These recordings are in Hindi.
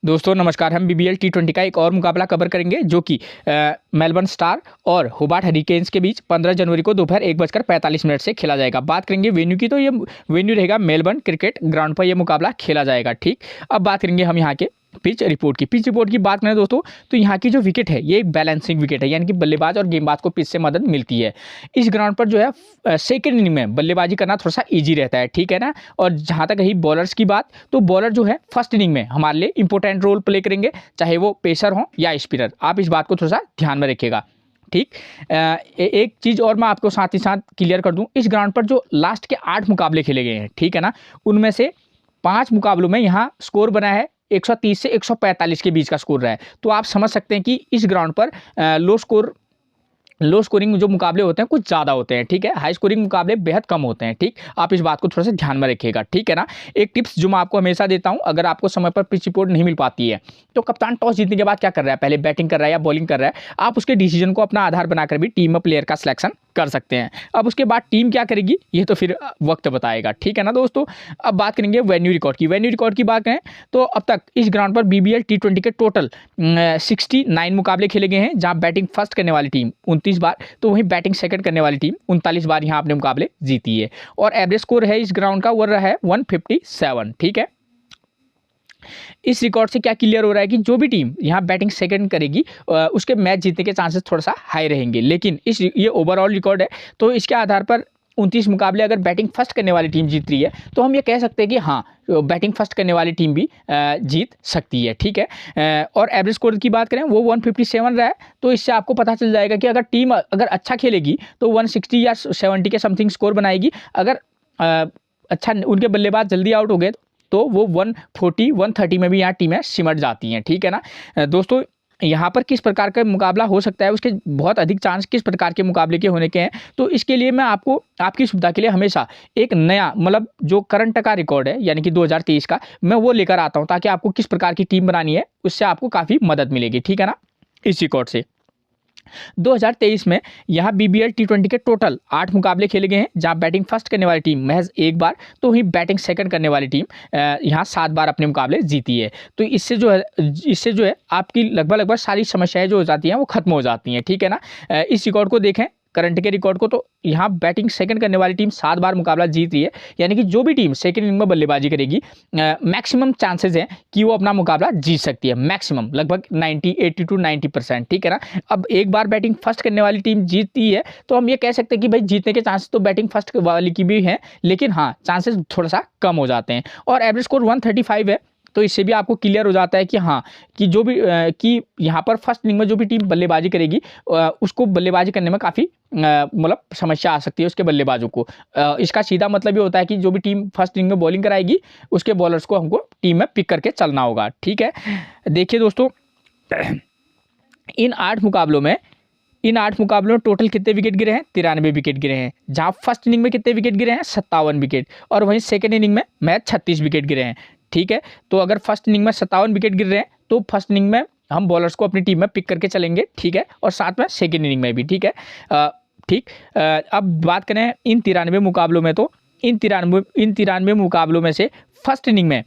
दोस्तों नमस्कार। हम बीबीएल टी20 का एक और मुकाबला कवर करेंगे जो कि मेलबर्न स्टार और होबार्ट हरिकेन्स के बीच 15 जनवरी को दोपहर 1:45 से खेला जाएगा। बात करेंगे वेन्यू की, तो ये वेन्यू रहेगा मेलबर्न क्रिकेट ग्राउंड पर यह मुकाबला खेला जाएगा। ठीक, अब बात करेंगे हम यहाँ के पिच रिपोर्ट की। पिच रिपोर्ट की बात करें दोस्तों, तो यहाँ की जो विकेट है ये एक बैलेंसिंग विकेट है, यानी कि बल्लेबाज और गेंदबाज को पिच से मदद मिलती है। इस ग्राउंड पर जो है सेकेंड इनिंग में बल्लेबाजी करना थोड़ा सा ईजी रहता है, ठीक है ना। और जहाँ तक रही बॉलर्स की बात, तो बॉलर जो है फर्स्ट इनिंग में हमारे लिए इंपॉर्टेंट रोल प्ले करेंगे, चाहे वो पेसर हो या स्पिनर। आप इस बात को थोड़ा सा ध्यान में रखिएगा। ठीक, एक चीज़ और मैं आपको साथ ही साथ क्लियर कर दूं, इस ग्राउंड पर जो लास्ट के 8 मुकाबले खेले गए हैं, ठीक है ना, उनमें से 5 मुकाबलों में यहाँ स्कोर बना है 130 से 145 के बीच का स्कोर रहा है। तो आप समझ सकते हैं कि इस ग्राउंड पर लो स्कोरिंग जो मुकाबले होते हैं कुछ ज़्यादा होते हैं, ठीक है। हाई स्कोरिंग मुकाबले बेहद कम होते हैं। ठीक, आप इस बात को थोड़ा सा ध्यान में रखिएगा, ठीक है ना। एक टिप्स जो मैं आपको हमेशा देता हूं, अगर आपको समय पर पिच रिपोर्ट नहीं मिल पाती है तो कप्तान टॉस जीतने के बाद क्या कर रहा है, पहले बैटिंग कर रहा है या बॉलिंग कर रहा है, आप उसके डिसीजन को अपना आधार बनाकर भी टीम में प्लेयर का सिलेक्शन कर सकते हैं। अब उसके बाद टीम क्या करेगी ये तो फिर वक्त बताएगा, ठीक है ना दोस्तों। अब बात करेंगे वेन्यू रिकॉर्ड की। वेन्यू रिकॉर्ड की बात करें तो अब तक इस ग्राउंड पर बीबीएल टी20 के टोटल 69 मुकाबले खेले गए हैं, जहां बैटिंग फर्स्ट करने वाली टीम 29 बार, तो वहीं बैटिंग सेकंड करने वाली टीम 39 बार यहां अपने मुकाबले जीती है। और एवरेज स्कोर है इस ग्राउंड का वो रहा है 157। ठीक है, इस रिकॉर्ड से क्या क्लियर हो रहा है कि जो भी टीम यहाँ बैटिंग सेकंड करेगी उसके मैच जीतने के चांसेस थोड़ा सा हाई रहेंगे। लेकिन ये ओवरऑल रिकॉर्ड है, तो इसके आधार पर 29 मुकाबले अगर बैटिंग फर्स्ट करने वाली टीम जीत रही है तो हम ये कह सकते हैं कि हाँ, बैटिंग फर्स्ट करने वाली टीम भी जीत सकती है, ठीक है। और एवरेज स्कोर की बात करें वो 157 रहा है, तो इससे आपको पता चल जाएगा कि अगर टीम अगर अच्छा खेलेगी तो 160 या 70 के समथिंग स्कोर बनाएगी। अगर अच्छा उनके बल्लेबाज जल्दी आउट हो गए तो वो 140 130 में भी यहाँ टीमें सिमट जाती हैं, ठीक है ना दोस्तों। यहाँ पर किस प्रकार का मुकाबला हो सकता है, उसके बहुत अधिक चांस किस प्रकार के मुकाबले के होने के हैं, तो इसके लिए मैं आपको आपकी सुविधा के लिए हमेशा एक नया मतलब जो करंट का रिकॉर्ड है यानी कि 2023 का, मैं वो लेकर आता हूँ ताकि आपको किस प्रकार की टीम बनानी है उससे आपको काफ़ी मदद मिलेगी, ठीक है ना। इस रिकॉर्ड से 2023 में यहाँ बीबीएल टी20 के टोटल 8 मुकाबले खेले गए हैं, जहाँ बैटिंग फर्स्ट करने वाली टीम महज 1 बार, तो वहीं बैटिंग सेकंड करने वाली टीम यहाँ 7 बार अपने मुकाबले जीती है। तो इससे जो है आपकी लगभग सारी समस्याएं जो हो जाती हैं वो खत्म हो जाती हैं, ठीक है ना। इस रिकॉर्ड को देखें, करंट के रिकॉर्ड को, तो यहाँ बैटिंग सेकंड करने वाली टीम 7 बार मुकाबला जीत रही है, यानी कि जो भी टीम सेकंड इनिंग में बल्लेबाजी करेगी मैक्सिमम चांसेस हैं कि वो अपना मुकाबला जीत सकती है, मैक्सिमम लगभग 80 to 90%, ठीक है ना। अब एक बार बैटिंग फर्स्ट करने वाली टीम जीतती है तो हम ये कह सकते हैं कि भाई जीतने के चांसेस तो बैटिंग फर्स्ट वाली की भी हैं, लेकिन हाँ चांसेस थोड़ा सा कम हो जाते हैं। और एवरेज स्कोर 135 है, तो इससे भी आपको क्लियर हो जाता है कि हाँ कि जो भी कि यहाँ पर फर्स्ट इनिंग में जो भी टीम बल्लेबाजी करेगी उसको बल्लेबाजी करने में काफ़ी मतलब समस्या आ सकती है उसके बल्लेबाजों को। इसका सीधा मतलब ये होता है कि जो भी टीम फर्स्ट इनिंग में बॉलिंग कराएगी उसके बॉलर्स को हमको टीम में पिक करके चलना होगा, ठीक है। देखिए दोस्तों, इन 8 मुकाबलों में टोटल कितने विकेट गिरे हैं, 93 विकेट गिरे हैं। जहाँ फर्स्ट इनिंग में कितने विकेट गिरे हैं, 57 विकेट, और वहीं सेकेंड इनिंग में मैच 36 विकेट गिरे हैं, ठीक है। तो अगर फर्स्ट इनिंग में 57 विकेट गिर रहे हैं तो फर्स्ट इनिंग में हम बॉलर्स को अपनी टीम में पिक करके चलेंगे, ठीक है, और साथ में सेकेंड इनिंग में भी, ठीक है। ठीक, अब बात करें इन 93 मुकाबलों में, तो इन 93 मुकाबलों में से फर्स्ट इनिंग में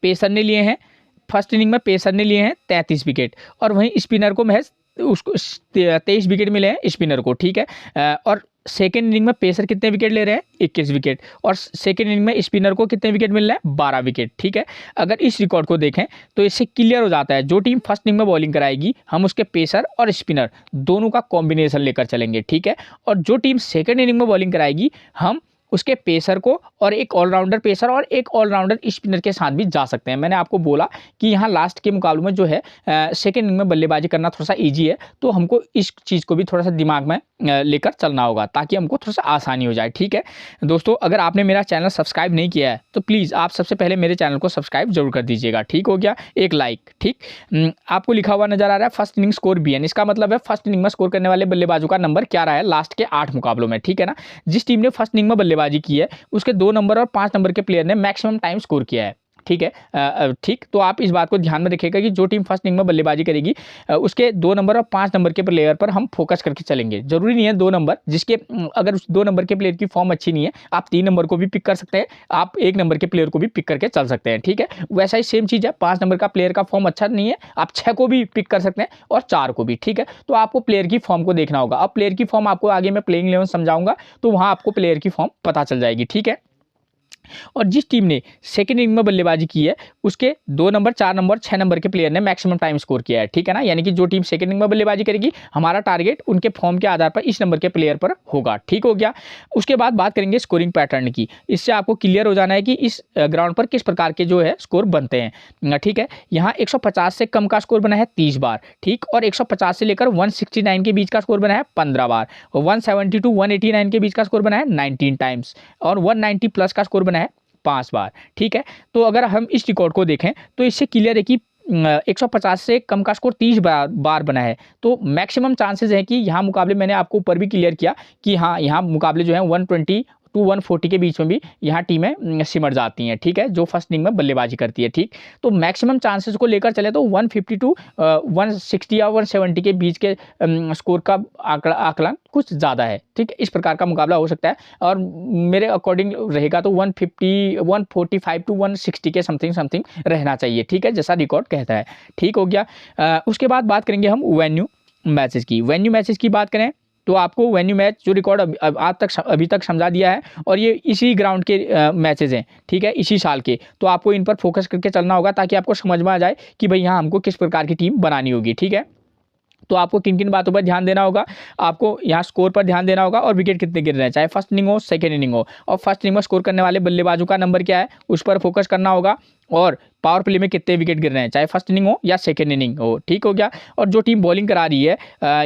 पेसर ने लिए हैं 33 विकेट, और वहीं स्पिनर को महज उसको 23 विकेट मिले हैं स्पिनर को, ठीक है। और सेकेंड इनिंग में पेसर कितने विकेट ले रहे हैं, 21 विकेट, और सेकेंड इनिंग में स्पिनर को कितने विकेट मिल रहे हैं, 12 विकेट, ठीक है। अगर इस रिकॉर्ड को देखें तो इससे क्लियर हो जाता है जो टीम फर्स्ट इनिंग में बॉलिंग कराएगी हम उसके पेसर और स्पिनर दोनों का कॉम्बिनेशन लेकर चलेंगे, ठीक है। और जो टीम सेकेंड इनिंग में बॉलिंग कराएगी हम उसके पेसर को और एक ऑलराउंडर पेसर और एक ऑलराउंडर स्पिनर के साथ भी जा सकते हैं। मैंने आपको बोला कि यहाँ लास्ट के मुकाबले में जो है सेकेंड इनिंग में बल्लेबाजी करना थोड़ा सा इजी है, तो हमको इस चीज़ को भी थोड़ा सा दिमाग में लेकर चलना होगा ताकि हमको थोड़ा सा आसानी हो जाए, ठीक है दोस्तों। अगर आपने मेरा चैनल सब्सक्राइब नहीं किया है तो प्लीज़ आप सबसे पहले मेरे चैनल को सब्सक्राइब जरूर कर दीजिएगा, ठीक हो गया, एक लाइक। ठीक, आपको लिखा हुआ नजर आ रहा है फर्स्ट इनिंग स्कोर BN, इसका मतलब है फर्स्ट इनिंग में स्कोर करने वाले बल्लेबाजों का नंबर क्या रहा है लास्ट के 8 मुकाबलों में, ठीक है ना। जिस टीम ने फर्स्ट इनिंग में बल्लेबाजी की है उसके 2 नंबर और 5 नंबर के प्लेयर ने मैक्सिमम टाइम स्कोर किया है, ठीक है। ठीक, तो आप इस बात को ध्यान में रखिएगा कि जो टीम फर्स्ट इनिंग में बल्लेबाजी करेगी उसके 2 नंबर और 5 नंबर के प्लेयर पर हम फोकस करके चलेंगे। जरूरी नहीं है 2 नंबर, जिसके अगर उस 2 नंबर के प्लेयर की फॉर्म अच्छी नहीं है, आप 3 नंबर को भी पिक कर सकते हैं, आप 1 नंबर के प्लेयर को भी पिक करके चल सकते हैं। ठीक है, वैसा ही सेम चीज़ है, 5 नंबर का प्लेयर का फॉर्म अच्छा नहीं है, आप 6 को भी पिक कर सकते हैं और 4 को भी। ठीक है, तो आपको प्लेयर की फॉर्म को देखना होगा। अब प्लेयर की फॉर्म आपको आगे मैं प्लेइंग 11 समझाऊंगा, तो वहां आपको प्लेयर की फॉर्म पता चल जाएगी। ठीक है, और जिस टीम ने सेकंड इनिंग में बल्लेबाजी की है उसके 2 नंबर, 4 नंबर, 6 नंबर के प्लेयर ने मैक्सिमम टाइम स्कोर किया है। ठीक है ना, यानी कि जो टीम सेकंड इनिंग में बल्लेबाजी करेगी, हमारा टारगेट उनके फॉर्म के आधार पर इस नंबर के प्लेयर पर होगा। ठीक हो गया। उसके बाद बात करेंगे स्कोरिंग पैटर्न की। इससे आपको क्लियर हो जाना है कि इस ग्राउंड पर किस प्रकार के जो है स्कोर बनते हैं। ठीक है, यहाँ 150 से कम का स्कोर बना है 30 बार। ठीक, और 150 से लेकर 169 के बीच का स्कोर बना है 15 बार, और 170 टू 189 के बीच का स्कोर बना है 19 टाइम्स, और 190 प्लस का स्कोर बना है 5 बार। ठीक है, तो अगर हम इस रिकॉर्ड को देखें तो इससे क्लियर है कि 150 से कम का स्कोर 30 बार बना है, तो मैक्सिमम चांसेस है कि यहाँ मुकाबले, मैंने आपको ऊपर भी क्लियर किया कि हाँ, यहाँ मुकाबले जो है 120 टू 140 के बीच में भी यहाँ टीमें सिमट जाती हैं। ठीक है, जो फर्स्ट इनिंग में बल्लेबाजी करती है। ठीक, तो मैक्सिमम चांसेस को लेकर चले तो 150 टू 160 या 170 के बीच के स्कोर का आकलन कुछ ज़्यादा है। ठीक है, इस प्रकार का मुकाबला हो सकता है, और मेरे अकॉर्डिंग रहेगा तो 150 145 टू 160 के समथिंग रहना चाहिए। ठीक है, जैसा रिकॉर्ड कहता है। ठीक हो गया। उसके बाद बात करेंगे हम वेन्यू मैचेस की। वेन्यू मैचेस की बात करें तो आपको वेन्यू मैच जो रिकॉर्ड अभी तक समझा दिया है, और ये इसी ग्राउंड के मैचेस हैं। ठीक है, इसी साल के, तो आपको इन पर फोकस करके चलना होगा ताकि आपको समझ में आ जाए कि भाई यहाँ हमको किस प्रकार की टीम बनानी होगी। ठीक है, तो आपको किन किन बातों पर ध्यान देना होगा, आपको यहाँ स्कोर पर ध्यान देना होगा और विकेट कितने गिर रहे हैं, चाहे फर्स्ट इनिंग हो सेकंड इनिंग हो, और फर्स्ट इनिंग में स्कोर करने वाले बल्लेबाजों का नंबर क्या है उस पर फोकस करना होगा, और पावर प्ले में कितने विकेट गिर रहे हैं, चाहे फर्स्ट इनिंग हो या सेकंड इनिंग हो। ठीक हो गया। और जो टीम बॉलिंग करा रही है,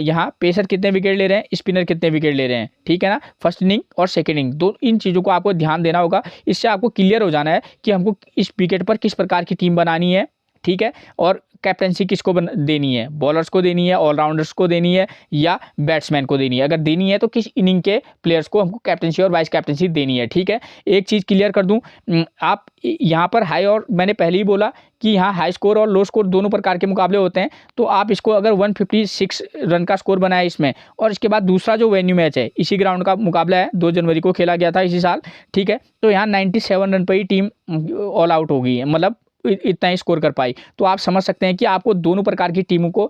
यहाँ पेसर कितने विकेट ले रहे हैं, स्पिनर कितने विकेट ले रहे हैं। ठीक है ना, फर्स्ट इनिंग और सेकंड इनिंग, दो इन चीज़ों को आपको ध्यान देना होगा। इससे आपको क्लियर हो जाना है कि हमको इस विकेट पर किस प्रकार की टीम बनानी है। ठीक है, और कैप्टनसी किसको देनी है, बॉलर्स को देनी है, ऑलराउंडर्स को देनी है, या बैट्समैन को देनी है। अगर देनी है तो किस इनिंग के प्लेयर्स को हमको कैप्टनसी और वाइस कैप्टनसी देनी है। ठीक है, एक चीज़ क्लियर कर दूं, आप यहाँ पर हाई, और मैंने पहले ही बोला कि यहाँ हाई स्कोर और लो स्कोर दोनों प्रकार के मुकाबले होते हैं, तो आप इसको अगर 156 रन का स्कोर बनाया इसमें, और इसके बाद दूसरा जो वेन्यू मैच है इसी ग्राउंड का मुकाबला है, 2 जनवरी को खेला गया था इसी साल। ठीक है, तो यहाँ 97 रन पर ही टीम ऑल आउट हो गई है, मतलब इतना ही स्कोर कर पाई। तो आप समझ सकते हैं कि आपको दोनों प्रकार की टीमों को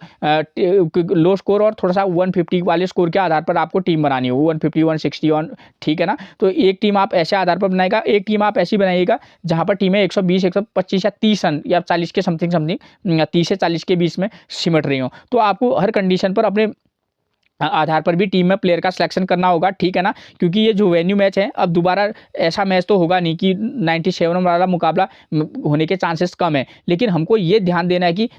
लो स्कोर और थोड़ा सा 150 वाले स्कोर के आधार पर आपको टीम बनानी हो, 150 160 ऑन। ठीक है ना, तो एक टीम आप ऐसे आधार पर बनाएगा, एक टीम आप ऐसी बनाइएगा जहां पर टीमें 120 125 या 30 रन या 40 के समथिंग 30 से 40 के बीच में सिमट रही हो। तो आपको हर कंडीशन पर अपने आधार पर भी टीम में प्लेयर का सिलेक्शन करना होगा। ठीक है ना, क्योंकि ये जो वेन्यू मैच है, अब दोबारा ऐसा मैच तो होगा नहीं कि 97 वाला मुकाबला होने के चांसेस कम है, लेकिन हमको ये ध्यान देना है कि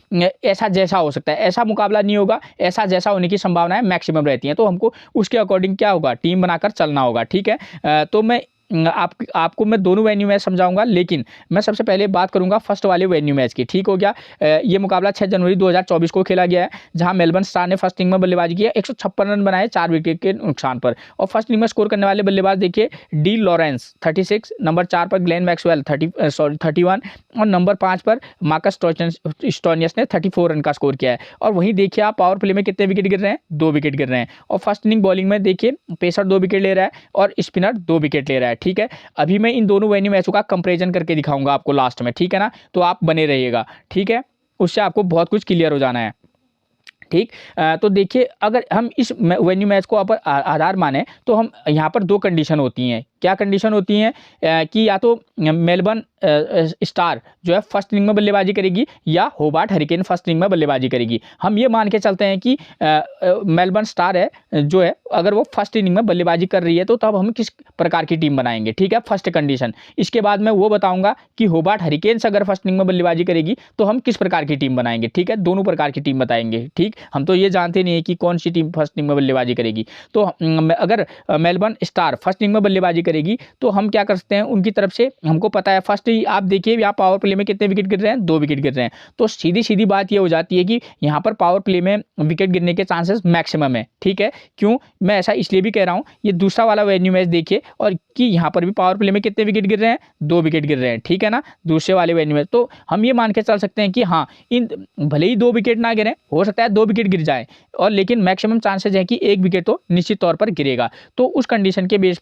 ऐसा जैसा हो सकता है ऐसा मुकाबला नहीं होगा, ऐसा जैसा होने की संभावनाएं मैक्सिमम रहती हैं, तो हमको उसके अकॉर्डिंग क्या होगा, टीम बनाकर चलना होगा। ठीक है, तो मैं आपको मैं दोनों वेन्यू मैच समझाऊंगा, लेकिन मैं सबसे पहले बात करूंगा फर्स्ट वाले वेन्यू मैच की। ठीक हो गया। ये मुकाबला 6 जनवरी 2024 को खेला गया है, जहां मेलबर्न स्टार ने फर्स्ट इनिंग में बल्लेबाजी की है, 156 रन बनाए 4 विकेट के नुकसान पर। और फर्स्ट इनिंग में स्कोर करने वाले बल्लेबाज देखिए, डी लॉरेंस 36, नंबर 4 पर ग्लेन मैक्सवेल 31, और नंबर 5 पर मार्कस स्टोनियस ने 34 रन का स्कोर किया है। और वहीं देखिए आप पावर प्ले में कितने विकेट गिर रहे हैं, 2 विकेट गिर रहे हैं। और फर्स्ट इनिंग बॉलिंग में देखिए पेसर 2 विकेट ले रहा है और स्पिनर 2 विकेट ले रहा है। ठीक है, अभी मैं इन दोनों वेन्यू मैचों का कंपैरिजन करके दिखाऊंगा आपको लास्ट में। ठीक है ना, तो आप बने रहिएगा। ठीक है, उससे आपको बहुत कुछ क्लियर हो जाना है। ठीक, तो देखिए अगर हम इस वेन्यू मैच को आधार माने तो हम यहाँ पर 2 कंडीशन होती हैं। क्या कंडीशन होती हैं कि या तो मेलबर्न स्टार जो है फर्स्ट इनिंग में बल्लेबाजी करेगी, या होबार्ट हरिकेन फर्स्ट इनिंग में बल्लेबाजी करेगी। हम ये मान के चलते हैं कि मेलबर्न स्टार है जो है, अगर वो फर्स्ट इनिंग में बल्लेबाजी कर रही है तो तब हम किस प्रकार की टीम बनाएंगे। ठीक है, फर्स्ट कंडीशन। इसके बाद मैं वो बताऊंगा कि होबार्ट हरिकेन्स अगर फर्स्ट इनिंग में बल्लेबाजी करेगी तो हम किस प्रकार की टीम बनाएंगे। ठीक है, दोनों प्रकार की टीम बताएंगे। ठीक, हम तो ये जानते नहीं है कि कौन सी टीम फर्स्ट इनिंग में बल्लेबाजी करेगी। तो अगर मेलबर्न स्टार फर्स्ट इनिंग में बल्लेबाजी करेगी तो हम क्या कर सकते हैं, उनकी तरफ से हमको पता है फर्स्ट ही आप देखिए यहाँ पावर प्ले में कितने विकेट गिर रहे हैं, 2 विकेट गिर रहे हैं। तो सीधी सीधी बात ये हो जाती है कि यहाँ पर पावर प्ले में विकेट गिरने के चांसेस मैक्सिमम है, ठीक है। क्यों मैं ऐसा इसलिए भी कह रहा हूँ, ये दूसरा वाला वेन्यू मैच देखिए और कि यहाँ पर भी पावर प्ले में कितने विकेट गिर रहे हैं, 2 विकेट गिर रहे हैं, ठीक है ना, दूसरे वाले वेन्यू में। तो हम ये मान के चल सकते हैं कि हाँ, इन भले ही 2 विकेट ना गिरे, हो सकता है 2 विकेट गिर जाए, और लेकिन मैक्सिमम चांसेस है कि 1 विकेट तो निश्चित तौर पर गिरेगा। तो उस कंडीशन के बेस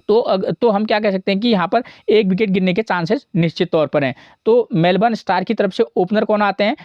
तो हम क्या कह सकते हैं कि यहाँ पर 1 विकेट गिरने के चांसेस निश्चित तौर पर हैं। तो मेलबर्न स्टार की तरफ से ओपनर कौन आते हैं,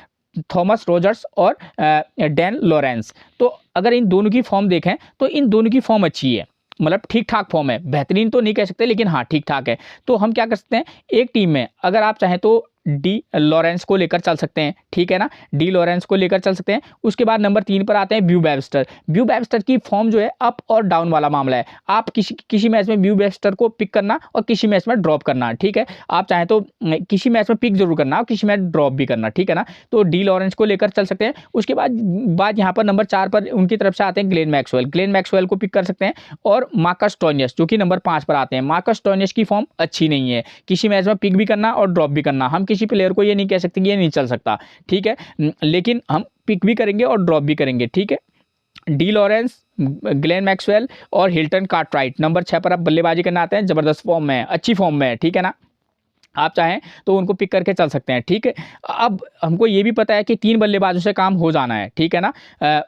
थॉमस रोजर्स और डैन लॉरेंस। तो अगर इन दोनों की फॉर्म देखें तो इन दोनों की फॉर्म अच्छी है, मतलब ठीक ठाक फॉर्म है, बेहतरीन तो नहीं कह सकते लेकिन हाँ ठीक ठाक है। तो हम क्या कर सकते हैं, एक टीम में अगर आप चाहें तो डी लॉरेंस को लेकर चल सकते हैं, ठीक है ना, डी लॉरेंस को लेकर चल सकते हैं। उसके बाद नंबर 3 पर आते हैं ब्यू वेबस्टर। ब्यू वेबस्टर की फॉर्म जो है अप और डाउन वाला मामला है, आप किसी मैच में ब्यू वेबस्टर को पिक करना और किसी मैच में ड्रॉप करना, ठीक है। आप चाहें तो किसी मैच में पिक जरूर करना और किसी मैच ड्रॉप भी करना, ठीक है ना। तो डी लॉरेंस को लेकर चल सकते हैं। उसके बाद यहाँ पर नंबर 4 पर उनकी तरफ से आते हैं ग्लेन मैक्सवेल। ग्लेन मैक्सवेल को पिक कर सकते हैं, और मार्कस स्टोइनिस जो कि नंबर 5 पर आते हैं। मार्कस स्टोइनिस की फॉर्म अच्छी नहीं है, किसी मैच में पिक भी करना और ड्रॉप भी करना, हम किसी प्लेयर को ये नहीं कह सकते कि ये नहीं चल सकता, ठीक है, लेकिन हम पिक भी करेंगे और ड्रॉप भी करेंगे, ठीक है। डी लॉरेंस, ग्लेन मैक्सवेल और हिल्टन कार्टराइट नंबर 6 पर आप बल्लेबाजी करना आते हैं, जबरदस्त फॉर्म में है, अच्छी फॉर्म में है, ठीक है ना। आप चाहें तो उनको पिक करके चल सकते हैं, ठीक है। अब हमको ये भी पता है कि 3 बल्लेबाजों से काम हो जाना है, ठीक है ना।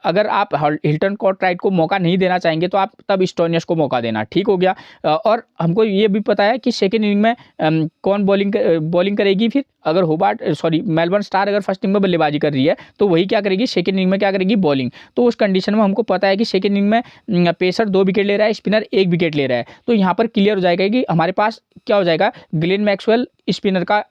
अगर आप हिल्टन कार्टराइट को मौका नहीं देना चाहेंगे तो आप तब स्टोइनिस को मौका देना, ठीक हो गया। और हमको ये भी पता है कि सेकेंड इनिंग में कौन बॉलिंग करेगी। फिर अगर मेलबर्न स्टार अगर फर्स्ट इनिंग में बल्लेबाजी कर रही है तो वही क्या करेगी, सेकेंड इनिंग में क्या करेगी, बॉलिंग। तो उस कंडीशन में हमको पता है कि सेकेंड इनिंग में पेसर 2 विकेट ले रहा है, स्पिनर 1 विकेट ले रहा है। तो यहाँ पर क्लियर हो जाएगा कि हमारे पास क्या हो जाएगा, ग्लेन मैक्सवेल स्पिनर का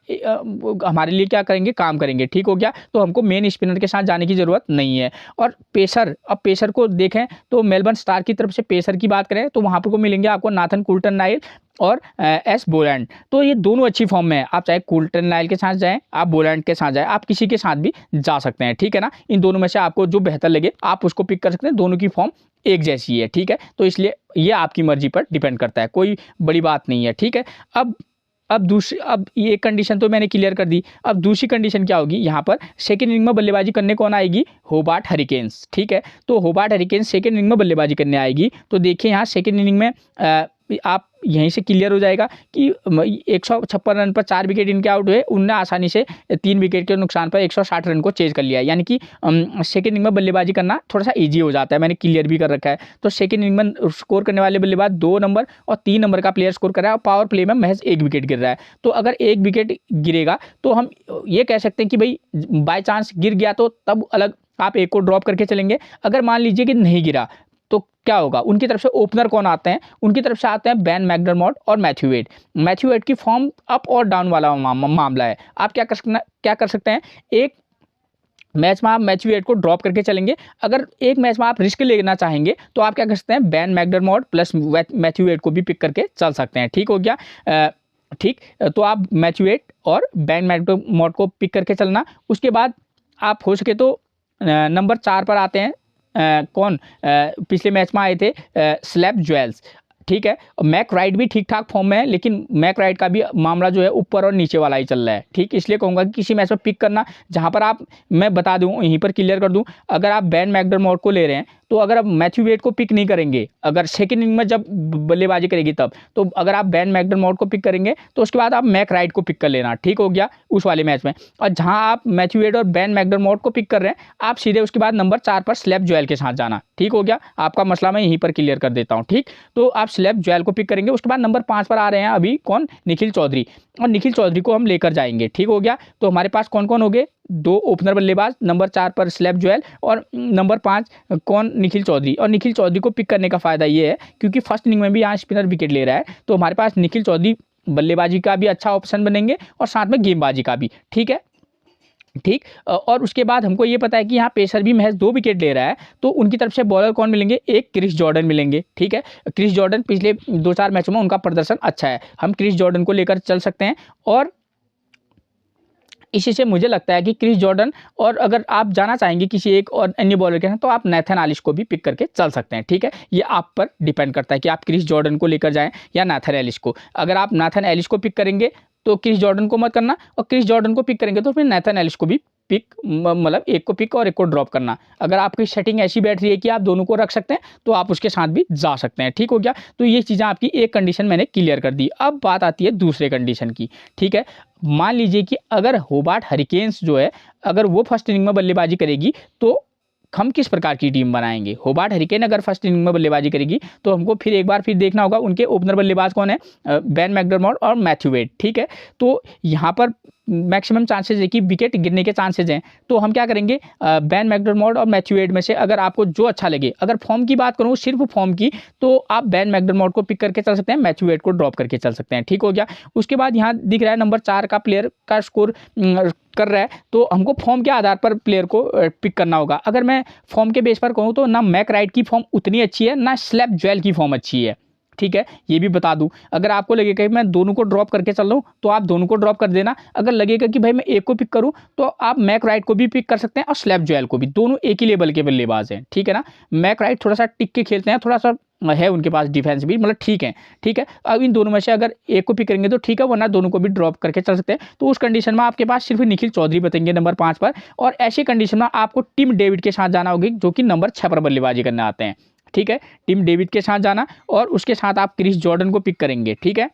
हमारे लिए क्या करेंगे, काम करेंगे, ठीक हो गया। तो हमको मेन स्पिनर के साथ जाने की जरूरत नहीं है। और पेसर, अब पेसर को देखें तो मेलबर्न स्टार की तरफ से पेसर की बात करें तो वहां पर को मिलेंगे आपको नाथन कुल्टन नाइल और एस बोलैंड। तो ये दोनों अच्छी फॉर्म में है, आप चाहे कुल्टन नाइल के साथ जाएं, आप बोलैंड के साथ जाएं, आप किसी के साथ भी जा सकते हैं, ठीक है ना। इन दोनों में से आपको जो बेहतर लगे आप उसको पिक कर सकते हैं, दोनों की फॉर्म एक जैसी है, ठीक है। तो इसलिए ये आपकी मर्जी पर डिपेंड करता है, कोई बड़ी बात नहीं है, ठीक है। अब ये कंडीशन तो मैंने क्लियर कर दी। अब दूसरी कंडीशन क्या होगी, यहाँ पर सेकेंड इनिंग में बल्लेबाजी करने कौन आएगी, होबार्ट हरिकेन्स, ठीक है। तो होबार्ट हरिकेन्स सेकेंड इनिंग में बल्लेबाजी करने आएगी। तो देखिए यहाँ सेकेंड इनिंग में आप यहीं से क्लियर हो जाएगा कि 156 रन पर 4 विकेट इनके आउट हुए, उनने आसानी से 3 विकेट के नुकसान पर 160 रन को चेज कर लिया। यानी कि सेकेंड इनिंग में बल्लेबाजी करना थोड़ा सा इजी हो जाता है, मैंने क्लियर भी कर रखा है। तो सेकेंड इनिंग में स्कोर करने वाले बल्लेबाज 2 नंबर और 3 नंबर का प्लेयर स्कोर कर रहा है, और पावर प्ले में महज 1 विकेट गिर रहा है। तो अगर 1 विकेट गिरेगा तो हम ये कह सकते हैं कि भाई बाई चांस गिर गया तो तब अलग आप एक को ड्रॉप करके चलेंगे। अगर मान लीजिए कि नहीं गिरा तो क्या होगा, उनकी तरफ से ओपनर कौन आते हैं, उनकी तरफ से आते हैं बेन मैकडरमॉट और मैथ्यू वेड। मैथ्यू वेड की फॉर्म अप और डाउन वाला मामला है। आप क्या कर सकते हैं, एक मैच में आप मैथ्यू वेड को ड्रॉप करके चलेंगे। अगर एक मैच में आप रिस्क लेना चाहेंगे तो आप क्या कर सकते हैं, Ben McDermott plus Matthew Wade को भी पिक करके चल सकते हैं, ठीक हो गया। ठीक, तो आप मैथ्यू वेड और बेन मैकडरमॉट को पिक करके चलना। उसके बाद आप हो सके तो नंबर 4 पर आते हैं कौन पिछले मैच में आए थे, स्लैप ज्वेल्स, ठीक है। मैक राइट भी ठीक ठाक फॉर्म में है, लेकिन मैक राइट का भी मामला जो है ऊपर और नीचे वाला ही चल रहा है, ठीक। इसलिए कहूँगा कि किसी मैच में पिक करना जहाँ पर आप, मैं बता दूँ यहीं पर क्लियर कर दूँ, अगर आप बेन मैकडरमॉट को ले रहे हैं तो अगर आप मैथ्यू वेड को पिक नहीं करेंगे, अगर सेकेंड इनिंग में जब बल्लेबाजी करेगी तब, तो अगर आप बेन मैकडरमॉट को पिक करेंगे तो उसके बाद आप मैक राइट को पिक कर लेना, ठीक हो गया, उस वाले मैच में। और जहां आप मैथ्यू वेड और बेन मैकडरमॉट को पिक कर रहे हैं, आप सीधे उसके बाद नंबर 4 पर स्लैप ज्वेल के साथ जाना, ठीक हो गया। आपका मसला मैं यहीं पर क्लियर कर देता हूँ, ठीक। तो आप स्लैप ज्वेल को पिक करेंगे। उसके बाद नंबर 5 पर आ रहे हैं अभी कौन, निखिल चौधरी, और निखिल चौधरी को हम लेकर जाएंगे, ठीक हो गया। तो हमारे पास कौन कौन हो गए, 2 ओपनर बल्लेबाज, नंबर 4 पर स्लैप ज्वेल और नंबर 5 कौन, निखिल चौधरी। और निखिल चौधरी को पिक करने का फायदा ये है क्योंकि फर्स्ट इनिंग में भी यहाँ स्पिनर विकेट ले रहा है, तो हमारे पास निखिल चौधरी बल्लेबाजी का भी अच्छा ऑप्शन बनेंगे और साथ में गेंदबाजी का भी, ठीक है, ठीक। और उसके बाद हमको ये पता है कि यहाँ पेसर भी महज 2 विकेट ले रहा है, तो उनकी तरफ से बॉलर कौन मिलेंगे, एक क्रिस जॉर्डन मिलेंगे, ठीक है। क्रिस जॉर्डन पिछले 2-4 मैचों में उनका प्रदर्शन अच्छा है, हम क्रिस जॉर्डन को लेकर चल सकते हैं। और इसी से मुझे लगता है कि क्रिस जॉर्डन, और अगर आप जाना चाहेंगे किसी एक और अन्य बॉलर के साथ तो आप नेथन एलिस को भी पिक करके चल सकते हैं, ठीक है। ये आप पर डिपेंड करता है कि आप क्रिस जॉर्डन को लेकर जाएं या नेथन एलिस को। अगर आप नेथन एलिस को पिक करेंगे तो क्रिस जॉर्डन को मत करना, और क्रिस जॉर्डन को पिक करेंगे तो फिर नेथन एलिस को भी पिक, मतलब एक को पिक और एक को ड्रॉप करना। अगर आपकी सेटिंग ऐसी बैठ रही है कि आप दोनों को रख सकते हैं तो आप उसके साथ भी जा सकते हैं, ठीक हो गया। तो ये चीज़ें आपकी एक कंडीशन मैंने क्लियर कर दी। अब बात आती है दूसरे कंडीशन की, ठीक है। मान लीजिए कि अगर होबार्ट हरिकेन्स जो है, अगर वो फर्स्ट इनिंग में बल्लेबाजी करेगी तो हम किस प्रकार की टीम बनाएंगे। होबार्ट हरिकेन अगर फर्स्ट इनिंग में बल्लेबाजी करेगी तो हमको फिर एक बार फिर देखना होगा उनके ओपनर बल्लेबाज कौन है, बेन मैकडरमॉट और मैथ्यू वेड, ठीक है। तो यहाँ पर मैक्सिमम चांसेस है कि विकेट गिरने के चांसेस हैं, तो हम क्या करेंगे, बेन मैकडरमॉट और मैथ्यू वेड में से अगर आपको जो अच्छा लगे, अगर फॉर्म की बात करूँ सिर्फ फॉर्म की, तो आप बेन मैकडरमॉट को पिक करके चल सकते हैं, मैथ्यू वेड को ड्रॉप करके चल सकते हैं, ठीक हो गया। उसके बाद यहाँ दिख रहा है नंबर 4 का प्लेयर का स्कोर कर रहा है, तो हमको फॉर्म के आधार पर प्लेयर को पिक करना होगा। अगर मैं फॉर्म के बेस पर कहूँ तो ना मैक राइट की फॉर्म उतनी अच्छी है, ना स्लैप ज्वेल की फॉर्म अच्छी है, ठीक है। ये भी बता दूं, अगर आपको लगेगा कि मैं दोनों को ड्रॉप करके चल रहा हूं तो आप दोनों को ड्रॉप कर देना। अगर लगेगा कि भाई मैं एक को पिक करूं तो आप मैक राइट को भी पिक कर सकते हैं और स्लैप ज्वेल को भी, दोनों एक ही लेवल के बल्लेबाज हैं, ठीक है ना। मैक राइट थोड़ा सा टिक के खेलते हैं, थोड़ा सा है उनके पास डिफेंस भी, मतलब ठीक है, ठीक है। अब इन दोनों में से अगर एक को पिक करेंगे तो ठीक है, वरना दोनों को भी ड्रॉप करके चल सकते हैं। तो उस कंडीशन में आपके पास सिर्फ निखिल चौधरी बतेंगे नंबर 5 पर, और ऐसी कंडीशन में आपको टिम डेविड के साथ जाना होगी जो कि नंबर 6 पर बल्लेबाजी करने आते हैं, ठीक है। टिम डेविड के साथ जाना और उसके साथ आप क्रिस जॉर्डन को पिक करेंगे, ठीक है,